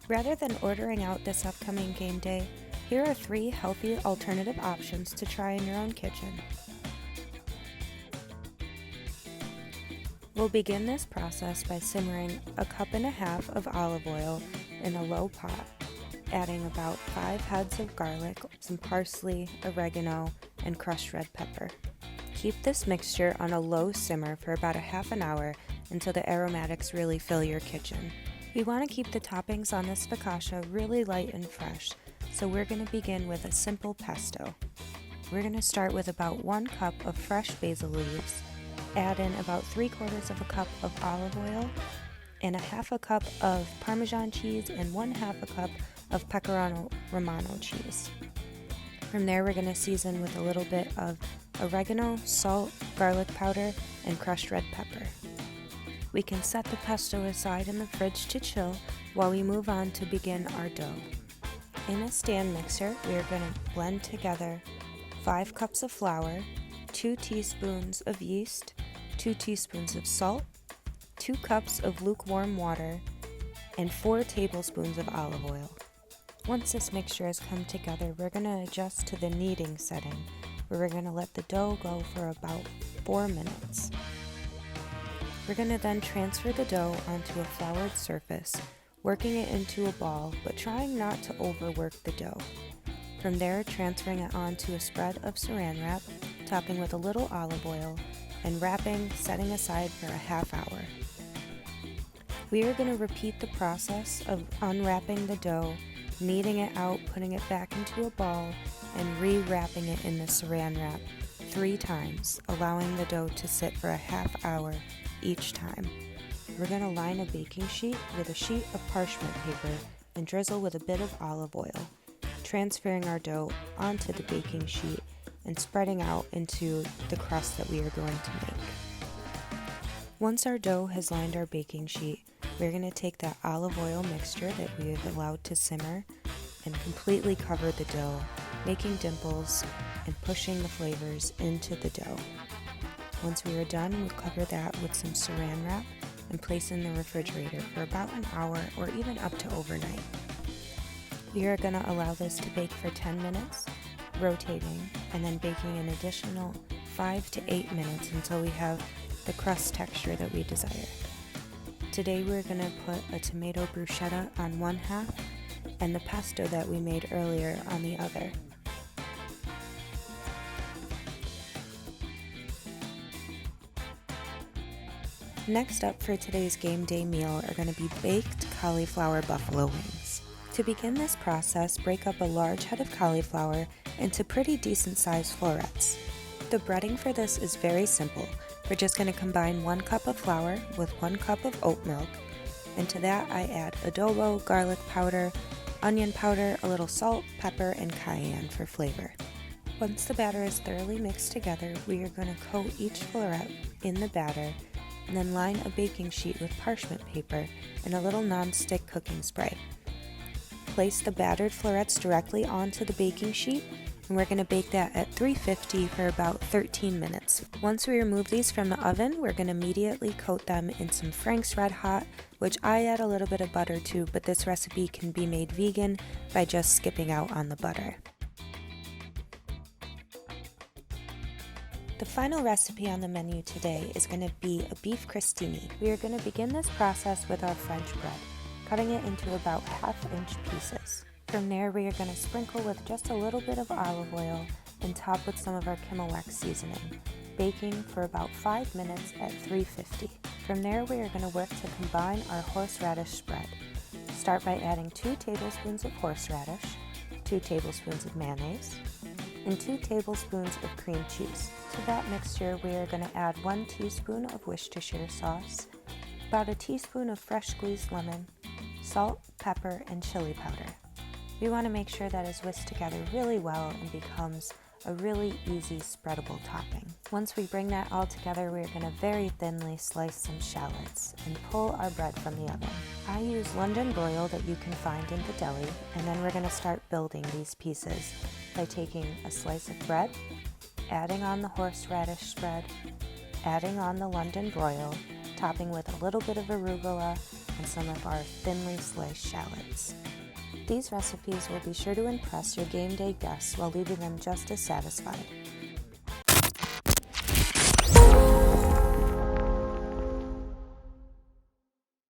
Rather than ordering out this upcoming game day, here are 3 healthy alternative options to try in your own kitchen. We'll begin this process by simmering 1.5 cups of olive oil in a low pot, adding about 5 heads of garlic, some parsley, oregano, and crushed red pepper. Keep this mixture on a low simmer for about a half an hour until the aromatics really fill your kitchen. We want to keep the toppings on this focaccia really light and fresh, so we're going to begin with a simple pesto. We're going to start with about 1 cup of fresh basil leaves, add in about 3/4 cup of olive oil, and a 1/2 cup of Parmesan cheese and 1/2 cup of pecorino romano cheese. From there, we're going to season with a little bit of oregano, salt, garlic powder, and crushed red pepper. We can set the pesto aside in the fridge to chill while we move on to begin our dough. In a stand mixer, we are going to blend together 5 cups of flour, 2 teaspoons of yeast, 2 teaspoons of salt, 2 cups of lukewarm water, and 4 tablespoons of olive oil. Once this mixture has come together, we're going to adjust to the kneading setting, where we're going to let the dough go for about 4 minutes. We're going to then transfer the dough onto a floured surface, working it into a ball, but trying not to overwork the dough. From there, transferring it onto a spread of saran wrap, topping with a little olive oil, and wrapping, setting aside for a half hour. We are going to repeat the process of unwrapping the dough, kneading it out, putting it back into a ball, and re-wrapping it in the saran wrap 3 times, allowing the dough to sit for a half hour each time. We're going to line a baking sheet with a sheet of parchment paper and drizzle with a bit of olive oil, transferring our dough onto the baking sheet and spreading out into the crust that we are going to make. Once our dough has lined our baking sheet, we're going to take that olive oil mixture that we have allowed to simmer and completely cover the dough, making dimples and pushing the flavors into the dough. Once we are done, we'll cover that with some saran wrap and place in the refrigerator for about an hour or even up to overnight. We are going to allow this to bake for 10 minutes, rotating, and then baking an additional 5 to 8 minutes until we have the crust texture that we desire. Today we're going to put a tomato bruschetta on one half and the pesto that we made earlier on the other. Next up for today's game day meal are going to be baked cauliflower buffalo wings. To begin this process, break up a large head of cauliflower into pretty decent sized florets. The breading for this is very simple. We're just going to combine 1 cup of flour with 1 cup of oat milk, and to that I add adobo, garlic powder, onion powder, a little salt, pepper, and cayenne for flavor. Once the batter is thoroughly mixed together, we are going to coat each floret in the batter and then line a baking sheet with parchment paper and a little non-stick cooking spray. Place the battered florets directly onto the baking sheet, and we're going to bake that at 350 for about 13 minutes. Once we remove these from the oven, we're going to immediately coat them in some Frank's Red Hot, which I add a little bit of butter to, but this recipe can be made vegan by just skipping out on the butter. The final recipe on the menu today is going to be a beef crostini. We are going to begin this process with our French bread, cutting it into about 1/2-inch pieces. From there, we are going to sprinkle with just a little bit of olive oil and top with some of our Weck seasoning, baking for about 5 minutes at 350. From there, we are going to work to combine our horseradish spread. Start by adding 2 tablespoons of horseradish, 2 tablespoons of mayonnaise, and 2 tablespoons of cream cheese. To that mixture, we are going to add 1 teaspoon of Worcestershire sauce, about a teaspoon of fresh squeezed lemon, salt, pepper, and chili powder. We want to make sure that is whisked together really well and becomes a really easy spreadable topping. Once we bring that all together, we're going to very thinly slice some shallots and pull our bread from the oven. I use London broil that you can find in the deli, and then we're going to start building these pieces by taking a slice of bread, adding on the horseradish spread, adding on the London broil, topping with a little bit of arugula, on some of our thinly sliced shallots. These recipes will be sure to impress your game day guests while leaving them just as satisfied.